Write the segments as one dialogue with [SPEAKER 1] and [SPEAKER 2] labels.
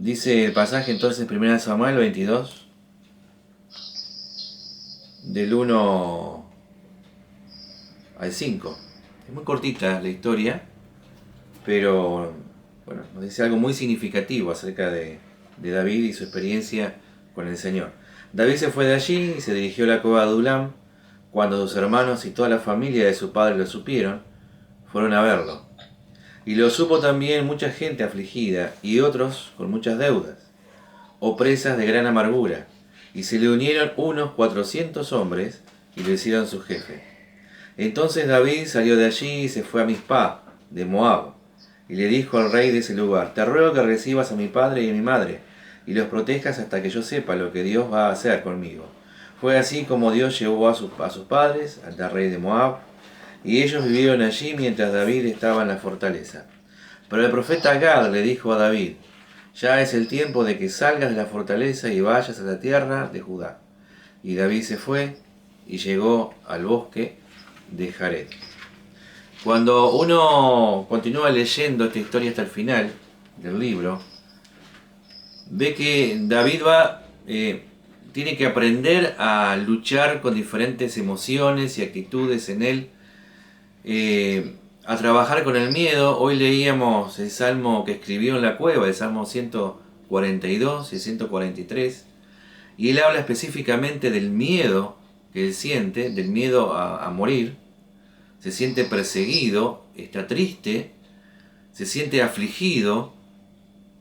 [SPEAKER 1] Dice el pasaje entonces, 1 Samuel 22, del 1 al 5. Es muy cortita la historia, pero bueno, nos dice algo muy significativo acerca de David y su experiencia con el Señor. David se fue de allí y se dirigió a la cueva de Adulam. Cuando sus hermanos y toda la familia de su padre lo supieron, fueron a verlo. Y lo supo también mucha gente afligida y otros con muchas deudas, opresas de gran amargura. Y se le unieron unos 400 hombres y lo hicieron su jefe. Entonces David salió de allí y se fue a Mizpah, de Moab, y le dijo al rey de ese lugar: te ruego que recibas a mi padre y a mi madre, y los protejas hasta que yo sepa lo que Dios va a hacer conmigo. Fue así como Dios llevó a sus padres al rey de Moab, y ellos vivieron allí mientras David estaba en la fortaleza. Pero el profeta Gad le dijo a David: ya es el tiempo de que salgas de la fortaleza y vayas a la tierra de Judá. Y David se fue y llegó al bosque de Jared. Cuando uno continúa leyendo esta historia hasta el final del libro, ve que David tiene que aprender a luchar con diferentes emociones y actitudes en él, a trabajar con el miedo. Hoy leíamos el salmo que escribió en la cueva, el salmo 142 y 143, y él habla específicamente del miedo que él siente, del miedo a morir. Se siente perseguido, está triste, se siente afligido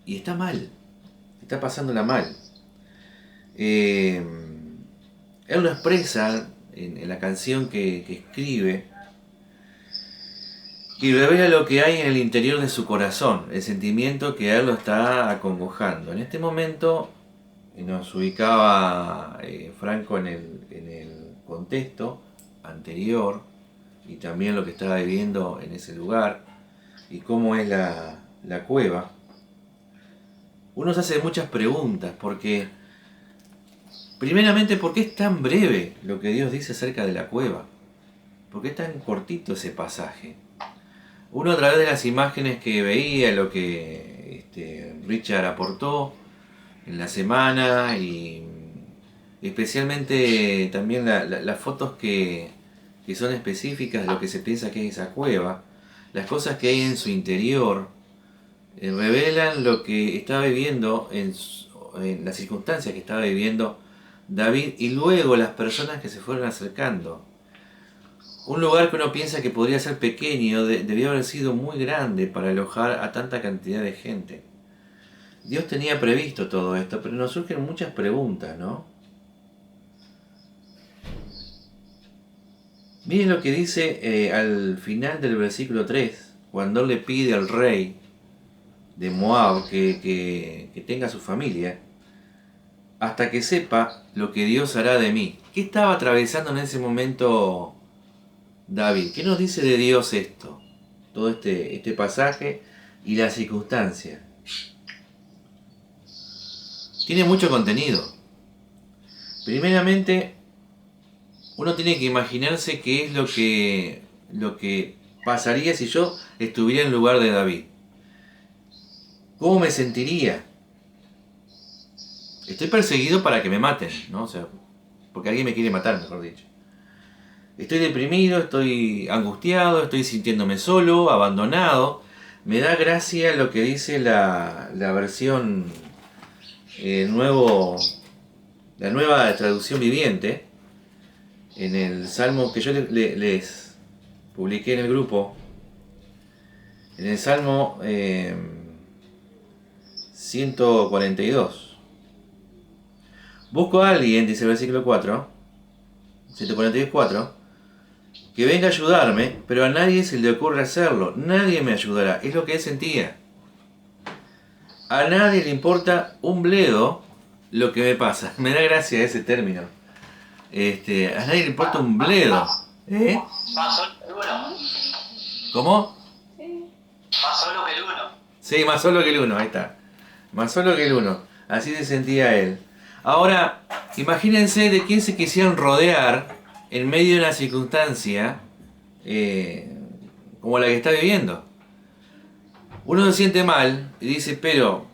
[SPEAKER 1] y está mal, está pasándola mal. Él lo expresa en la canción que escribe y revela lo que hay en el interior de su corazón, el sentimiento que a él lo está acongojando. En este momento nos ubicaba Franco en el contexto anterior y también lo que estaba viviendo en ese lugar y cómo es la cueva. Uno se hace muchas preguntas porque, primeramente, ¿por qué es tan breve lo que Dios dice acerca de la cueva? ¿Por qué es tan cortito ese pasaje? Uno, a través de las imágenes que veía, lo que Richard aportó en la semana y especialmente también las fotos que son específicas de lo que se piensa que es esa cueva, las cosas que hay en su interior, revelan lo que estaba viviendo en las circunstancias que estaba viviendo David y luego las personas que se fueron acercando. Un lugar que uno piensa que podría ser pequeño debió haber sido muy grande para alojar a tanta cantidad de gente. Dios tenía previsto todo esto, pero nos surgen muchas preguntas, ¿no? Miren lo que dice al final del versículo 3, cuando él le pide al rey de Moab que tenga su familia, hasta que sepa lo que Dios hará de mí. ¿Qué estaba atravesando en ese momento David? ¿Qué nos dice de Dios esto? Todo este pasaje y la circunstancia. Tiene mucho contenido. Primeramente, uno tiene que imaginarse qué es lo que pasaría si yo estuviera en lugar de David. ¿Cómo me sentiría? Estoy perseguido para que me maten, ¿no? O sea, porque alguien me quiere matar, mejor dicho. Estoy deprimido, estoy angustiado, estoy sintiéndome solo, abandonado. Me da gracia lo que dice la versión la nueva traducción viviente, en el salmo que yo les publiqué en el grupo, en el salmo 142. Busco a alguien, dice el versículo 4, 142:4, que venga a ayudarme, pero a nadie se le ocurre hacerlo. Nadie me ayudará. Es lo que él sentía. A nadie le importa un bledo lo que me pasa. Me da gracia ese término. A nadie le importa un bledo. ¿Eh?
[SPEAKER 2] Más solo que el uno.
[SPEAKER 1] ¿Cómo?
[SPEAKER 2] Más solo que el uno.
[SPEAKER 1] Sí, más solo que el uno, ahí está. Más solo que el uno. Así se sentía él. Ahora, imagínense de quién se quisieron rodear en medio de una circunstancia como la que está viviendo. Uno se siente mal y dice, pero,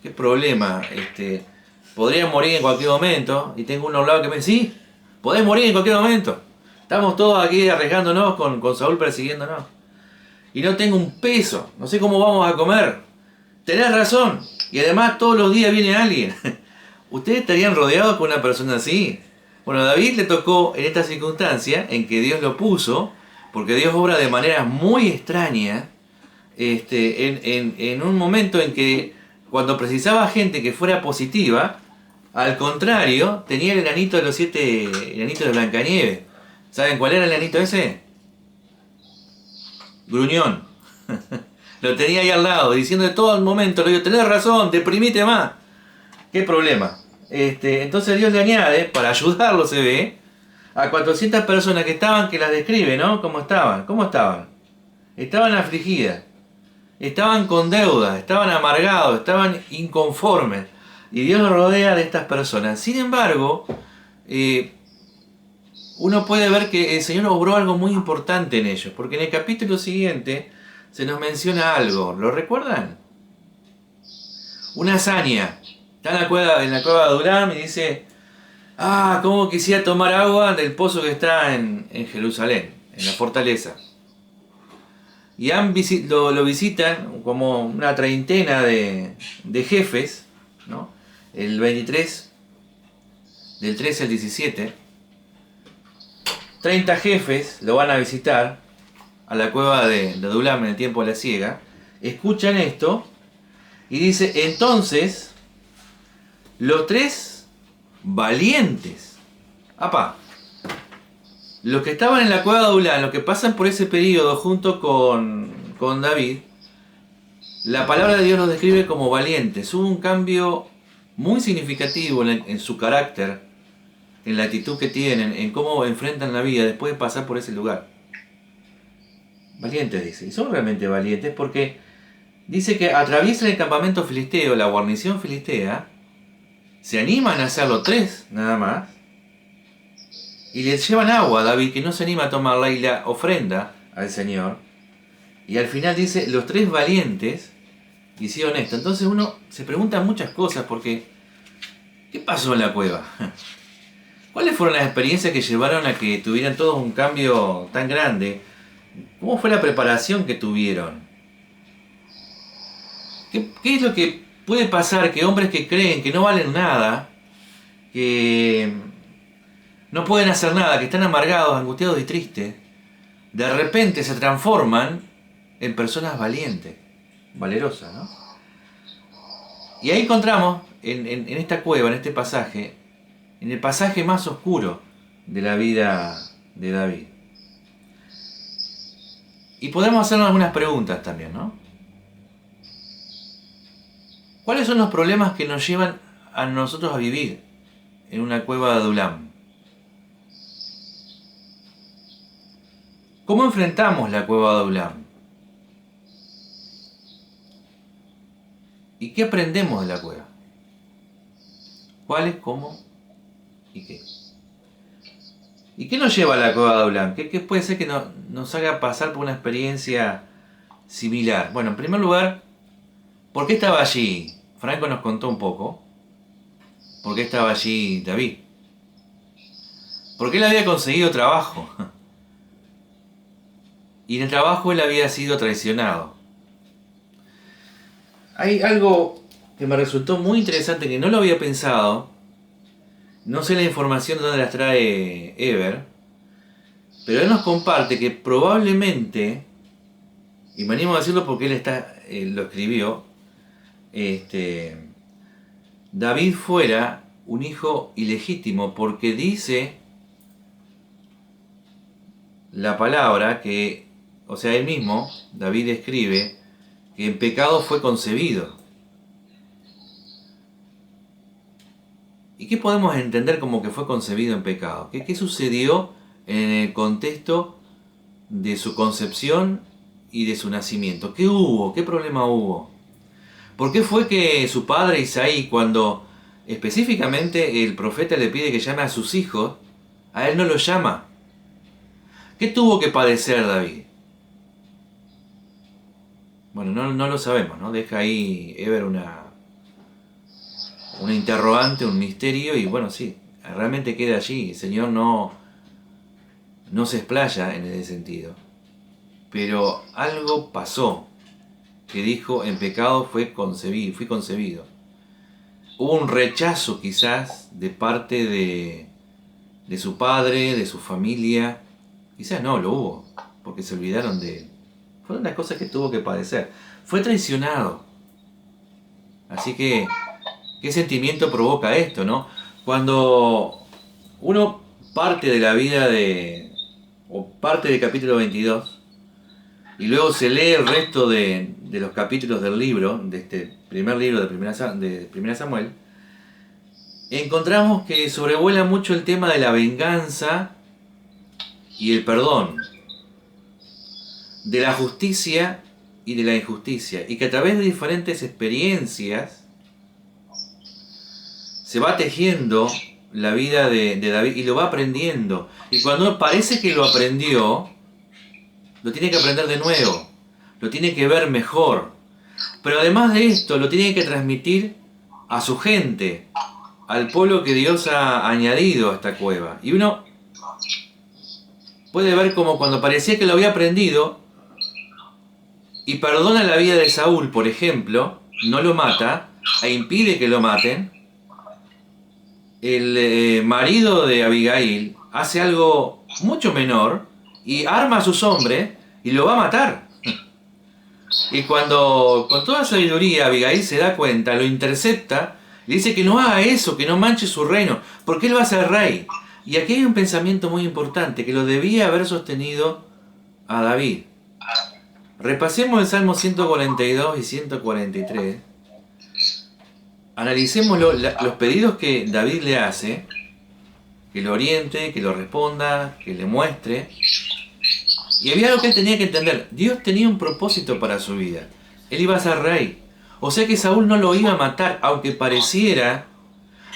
[SPEAKER 1] qué problema, podría morir en cualquier momento, y tengo uno al lado que me dice, sí, podés morir en cualquier momento. Estamos todos aquí arriesgándonos con Saúl persiguiéndonos. Y no tengo un peso, no sé cómo vamos a comer. Tenés razón, y además todos los días viene alguien. ¿Ustedes estarían rodeados con una persona así? Bueno, a David le tocó en esta circunstancia en que Dios lo puso, porque Dios obra de manera muy extraña, en un momento en que cuando precisaba gente que fuera positiva, al contrario, tenía el enanito de los 7 enanitos de Blancanieves. ¿Saben cuál era el enanito ese? Gruñón. Lo tenía ahí al lado, diciendo de todo el momento, le digo, tenés razón, deprimite más. ¿Qué problema? Entonces Dios le añade, para ayudarlo se ve, a 400 personas que estaban, que las describe, ¿no? ¿Cómo estaban? ¿Cómo estaban? Estaban afligidas, estaban con deudas, estaban amargados, estaban inconformes. Y Dios los rodea de estas personas. Sin embargo, uno puede ver que el Señor obró algo muy importante en ellos, porque en el capítulo siguiente se nos menciona algo. ¿Lo recuerdan? Una hazaña. Está en la cueva de Adulam y dice, cómo quisiera tomar agua del pozo que está en Jerusalén, en la fortaleza. Y lo visitan como una treintena de jefes, ¿no? El 23, del 13 al 17, 30 jefes lo van a visitar a la cueva de Adulam en el tiempo de la siega, escuchan esto y dice, entonces los 3 valientes, los que estaban en la cueva de Adulam, los que pasan por ese periodo junto con David, la palabra de Dios los describe como valientes. Hubo un cambio muy significativo en su carácter, en la actitud que tienen, en cómo enfrentan la vida después de pasar por ese lugar. Valientes, dice. Y son realmente valientes porque dice que atraviesan el campamento filisteo, la guarnición filistea, se animan a hacerlo 3 nada más, y les llevan agua a David, que no se anima a tomarla, y la ofrenda al Señor. Y al final dice, los 3 valientes hicieron esto. Entonces uno se pregunta muchas cosas porque, ¿qué pasó en la cueva? ¿Cuáles fueron las experiencias que llevaron a que tuvieran todos un cambio tan grande? ¿Cómo fue la preparación que tuvieron? ¿Qué es lo que puede pasar que hombres que creen que no valen nada, que no pueden hacer nada, que están amargados, angustiados y tristes, de repente se transforman en personas valientes, valerosas, ¿no? Y ahí encontramos, en esta cueva, en este pasaje, en el pasaje más oscuro de la vida de David. Y podemos hacernos algunas preguntas también, ¿no? ¿Cuáles son los problemas que nos llevan a nosotros a vivir en una cueva de Adulam? ¿Cómo enfrentamos la cueva de Adulam? ¿Y qué aprendemos de la cueva? ¿Cuáles, cómo y qué? ¿Y qué nos lleva a la cueva de Adulam? ¿Qué puede ser que nos haga pasar por una experiencia similar? Bueno, en primer lugar, ¿por qué estaba allí? Franco nos contó un poco. ¿Por qué estaba allí David? Porque él había conseguido trabajo. Y en el trabajo él había sido traicionado. Hay algo que me resultó muy interesante, que no lo había pensado. No sé la información de dónde las trae Ever, pero él nos comparte que probablemente, y me animo a decirlo porque él lo escribió, David fuera un hijo ilegítimo, porque dice la palabra que, o sea, él mismo, David escribe, que en pecado fue concebido. ¿Y qué podemos entender como que fue concebido en pecado? ¿Qué sucedió en el contexto de su concepción y de su nacimiento? ¿Qué hubo? ¿Qué problema hubo? ¿Por qué fue que su padre Isaí, cuando específicamente el profeta le pide que llame a sus hijos, a él no los llama? ¿Qué tuvo que padecer David? Bueno, no lo sabemos, ¿no? Deja ahí Ever una una interrogante, un misterio, y bueno, sí, realmente queda allí. El Señor no se explaya en ese sentido. Pero algo pasó, que dijo, en pecado fui concebido. Hubo un rechazo quizás de parte de su padre, de su familia. Quizás no, lo hubo, porque se olvidaron de él. Fue una cosa que tuvo que padecer. Fue traicionado. Así que, ¿qué sentimiento provoca esto, no? Cuando uno parte de la vida o parte del capítulo 22, y luego se lee el resto de los capítulos del libro, de este primer libro de Primera Samuel, encontramos que sobrevuela mucho el tema de la venganza y el perdón, de la justicia y de la injusticia, y que a través de diferentes experiencias se va tejiendo la vida de David y lo va aprendiendo. Y cuando parece que lo aprendió, lo tiene que aprender de nuevo, lo tiene que ver mejor. Pero además de esto, lo tiene que transmitir a su gente, al pueblo que Dios ha añadido a esta cueva. Y uno puede ver como cuando parecía que lo había aprendido y perdona la vida de Saúl, por ejemplo, no lo mata e impide que lo maten, el marido de Abigail hace algo mucho menor y arma a sus hombres y lo va a matar. Y cuando con toda sabiduría Abigail se da cuenta, lo intercepta, le dice que no haga eso, que no manche su reino, porque él va a ser rey. Y aquí hay un pensamiento muy importante que lo debía haber sostenido a David. Repasemos el Salmo 142 y 143. Analicemos los pedidos que David le hace, que lo oriente, que lo responda, que le muestre. Y había algo que él tenía que entender. Dios tenía un propósito para su vida. Él iba a ser rey. O sea que Saúl no lo iba a matar, aunque pareciera,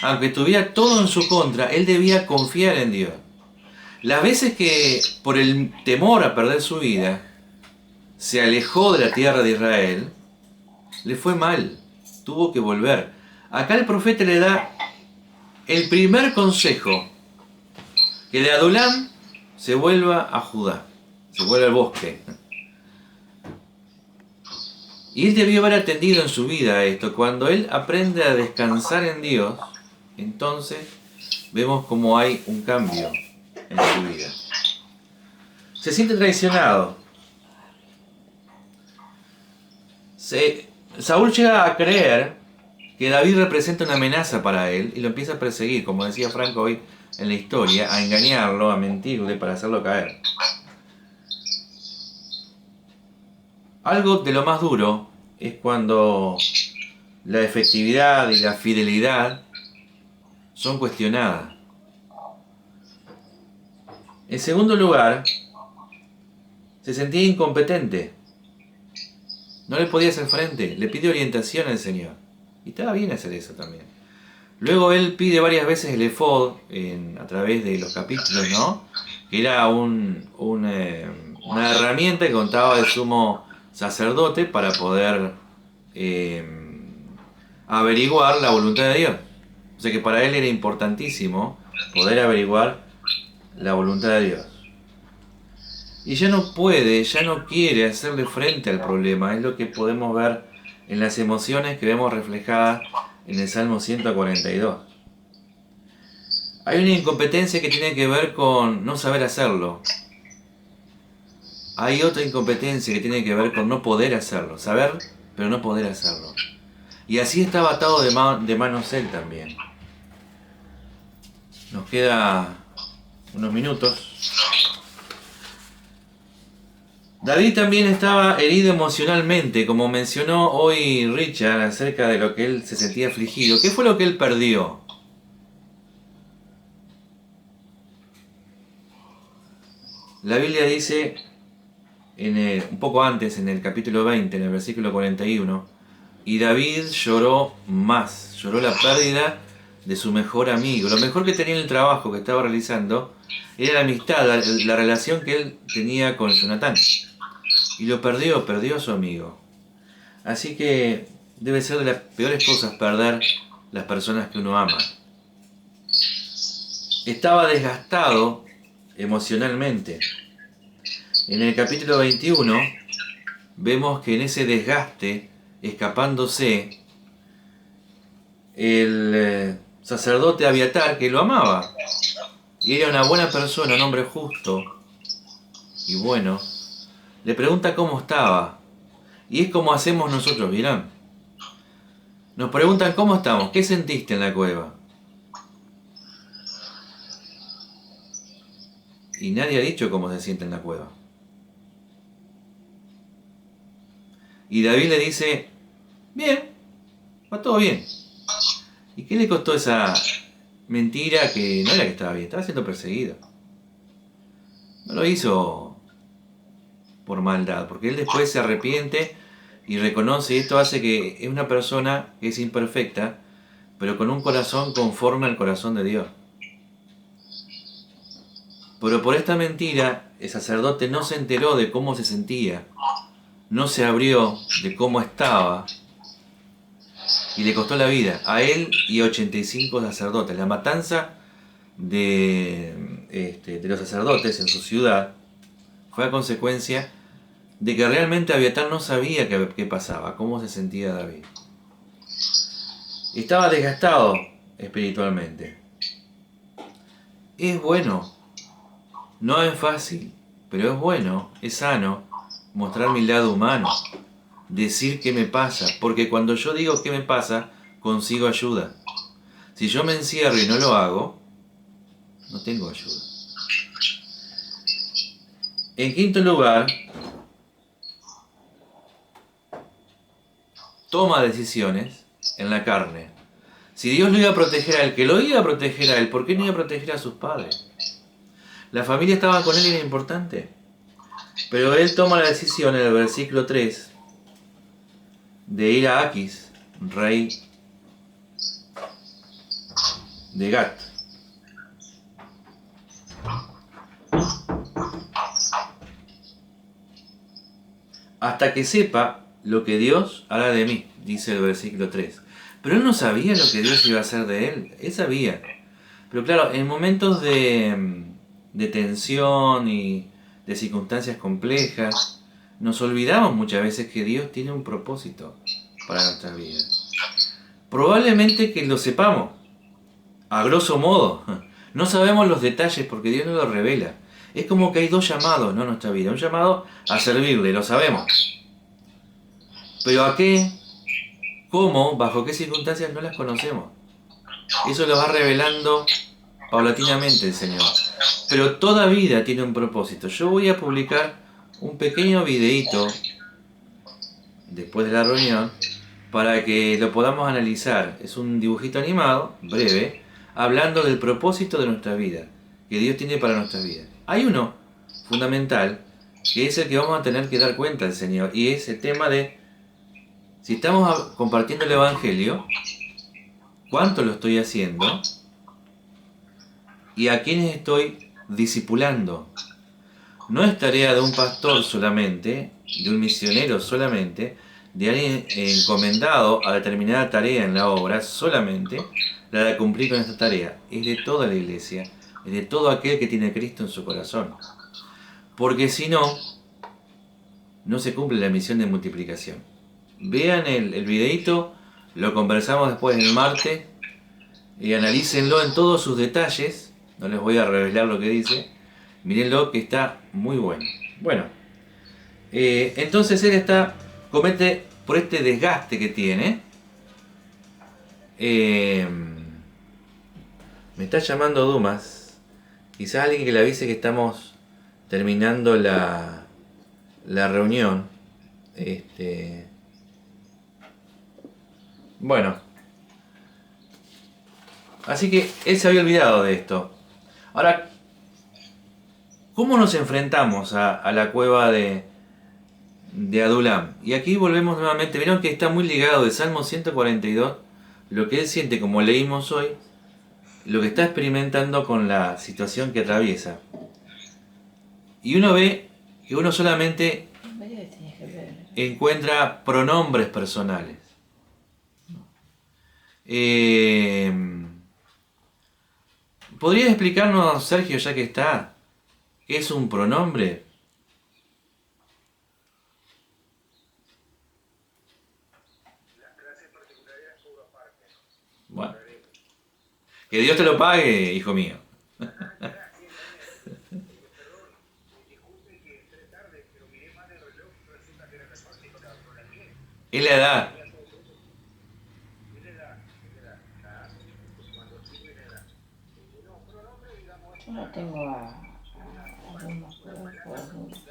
[SPEAKER 1] aunque tuviera todo en su contra, él debía confiar en Dios. Las veces que por el temor a perder su vida, se alejó de la tierra de Israel, le fue mal, tuvo que volver. Acá el profeta le da el primer consejo, que de Adulam se vuelva a Judá, se vuelva al bosque. Y él debió haber atendido en su vida esto. Cuando él aprende a descansar en Dios, entonces vemos como hay un cambio en su vida. Se siente traicionado. Saúl llega a creer que David representa una amenaza para él y lo empieza a perseguir, como decía Franco hoy en la historia, a engañarlo, a mentirle para hacerlo caer. Algo de lo más duro es cuando la efectividad y la fidelidad son cuestionadas. En segundo lugar, se sentía incompetente. No le podía hacer frente, le pide orientación al Señor. Y estaba bien hacer eso también. Luego él pide varias veces el efod a través de los capítulos, ¿no? Que era una herramienta que contaba del sumo sacerdote para poder averiguar la voluntad de Dios. O sea que para él era importantísimo poder averiguar la voluntad de Dios. Y ya no puede, ya no quiere hacerle frente al problema. Es lo que podemos ver en las emociones que vemos reflejadas en el Salmo 142. Hay una incompetencia que tiene que ver con no saber hacerlo. Hay otra incompetencia que tiene que ver con no poder hacerlo. Saber, pero no poder hacerlo. Y así estaba atado de manos él también. Nos queda unos minutos. David también estaba herido emocionalmente, como mencionó hoy Richard acerca de lo que él se sentía afligido. ¿Qué fue lo que él perdió? La Biblia dice, un poco antes, en el capítulo 20, en el versículo 41, y David lloró más, lloró la pérdida de su mejor amigo. Lo mejor que tenía en el trabajo que estaba realizando era la amistad, la relación que él tenía con Jonatán. Y lo perdió a su amigo. Así que debe ser de las peores cosas perder las personas que uno ama. Estaba desgastado emocionalmente. En el capítulo 21 vemos que en ese desgaste, escapándose, el sacerdote Abiatar, que lo amaba, y era una buena persona, un hombre justo y bueno, le pregunta cómo estaba. Y es como hacemos nosotros, ¿vieron? Nos preguntan cómo estamos, ¿qué sentiste en la cueva? Y nadie ha dicho cómo se siente en la cueva. Y David le dice, bien, va todo bien. ¿Y qué le costó esa mentira que no era que estaba bien? Estaba siendo perseguido. No lo hizo por maldad, porque él después se arrepiente y reconoce, y esto hace que es una persona que es imperfecta, pero con un corazón conforme al corazón de Dios. Pero por esta mentira, el sacerdote no se enteró de cómo se sentía, no se abrió de cómo estaba, y le costó la vida a él y a 85 sacerdotes. La matanza de los sacerdotes en su ciudad fue a consecuencia de que realmente Abiatar no sabía qué pasaba, cómo se sentía David. Estaba desgastado espiritualmente. Es bueno, no es fácil, pero es bueno, es sano mostrar mi lado humano, decir qué me pasa, porque cuando yo digo qué me pasa, consigo ayuda. Si yo me encierro y no lo hago, no tengo ayuda. En quinto lugar, toma decisiones en la carne. Si Dios lo iba a proteger a él, que lo iba a proteger a él, ¿por qué no iba a proteger a sus padres? La familia estaba con él y era importante. Pero él toma la decisión en el versículo 3 de ir a Aquis, rey de Gat. Hasta que sepa lo que Dios hará de mí, dice el versículo 3. Pero él no sabía lo que Dios iba a hacer de él. Él sabía. Pero claro, en momentos de tensión y de circunstancias complejas, nos olvidamos muchas veces que Dios tiene un propósito para nuestras vidas. Probablemente que lo sepamos, a grosso modo. No sabemos los detalles porque Dios no los revela. Es como que hay dos llamados, ¿no? En nuestra vida. Un llamado a servirle, lo sabemos. Pero ¿a qué? ¿Cómo? ¿Bajo qué circunstancias? No las conocemos. Eso lo va revelando paulatinamente el Señor. Pero toda vida tiene un propósito. Yo voy a publicar un pequeño videíto después de la reunión para que lo podamos analizar. Es un dibujito animado, breve, hablando del propósito de nuestra vida, que Dios tiene para nuestra vida. Hay uno fundamental, que es el que vamos a tener que dar cuenta al Señor, y es el tema de, si estamos compartiendo el Evangelio, ¿cuánto lo estoy haciendo? ¿Y a quiénes estoy discipulando? No es tarea de un pastor solamente, de un misionero solamente, de alguien encomendado a determinada tarea en la obra solamente, la de cumplir con esta tarea. Es de toda la iglesia, es de todo aquel que tiene a Cristo en su corazón. Porque si no, no se cumple la misión de multiplicación. Vean el videíto, lo conversamos después el martes, y analícenlo en todos sus detalles. No les voy a revelar lo que dice. Mírenlo, que está muy bueno. Bueno, entonces él comete por este desgaste que tiene. Me está llamando Dumas. Quizás alguien que le avise que estamos terminando la reunión. Bueno. Así que él se había olvidado de esto. Ahora, ¿cómo nos enfrentamos a la cueva de Adulam? Y aquí volvemos nuevamente. Vieron que está muy ligado del Salmo 142, lo que él siente, como leímos hoy, lo que está experimentando con la situación que atraviesa. Y uno ve que uno solamente encuentra pronombres personales. Eh, ¿Podrías explicarnos, Sergio, ya que está, qué es un pronombre? Bueno, que Dios te lo pague, hijo mío. Es la edad.
[SPEAKER 3] Yo no tengo a algunos, pero por algunos.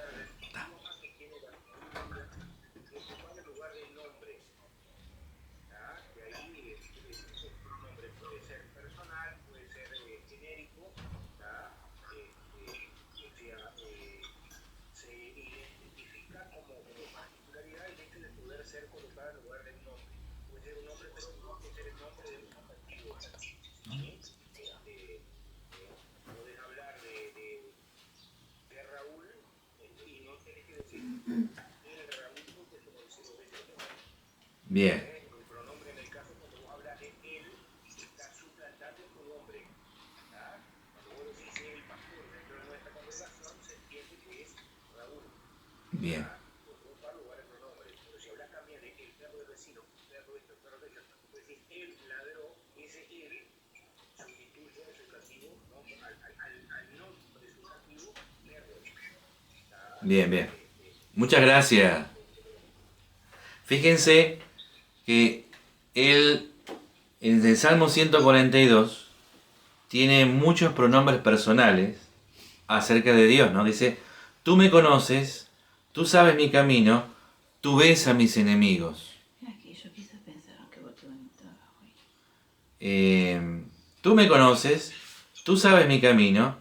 [SPEAKER 1] Bien, bien. Bien, bien. Muchas gracias. Fíjense que él, en el Salmo 142, tiene muchos pronombres personales acerca de Dios, ¿no? Dice, tú me conoces, tú sabes mi camino, tú ves a mis enemigos.
[SPEAKER 3] Mira que ellos quizás pensaron que vos te bonitaba hoy.
[SPEAKER 1] Tú me conoces, tú sabes mi camino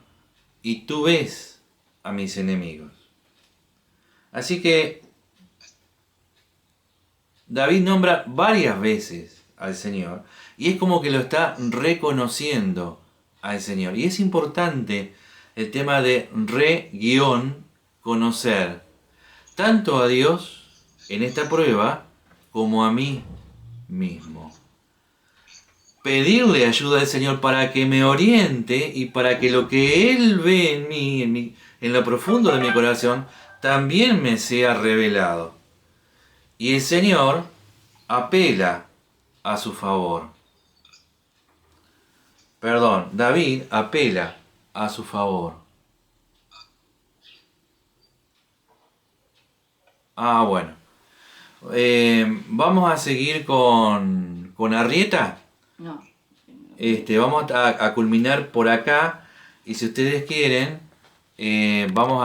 [SPEAKER 1] y tú ves a mis enemigos. Así que David nombra varias veces al Señor y es como que lo está reconociendo al Señor. Y es importante el tema de conocer tanto a Dios en esta prueba como a mí mismo. Pedirle ayuda al Señor para que me oriente y para que lo que Él ve en mí, en lo profundo de mi corazón, también me sea revelado. Y el Señor apela a su favor. Perdón, David apela a su favor. Ah, bueno. Vamos a seguir con Arrieta.
[SPEAKER 3] No.
[SPEAKER 1] Vamos a culminar por acá. Y si ustedes quieren, vamos a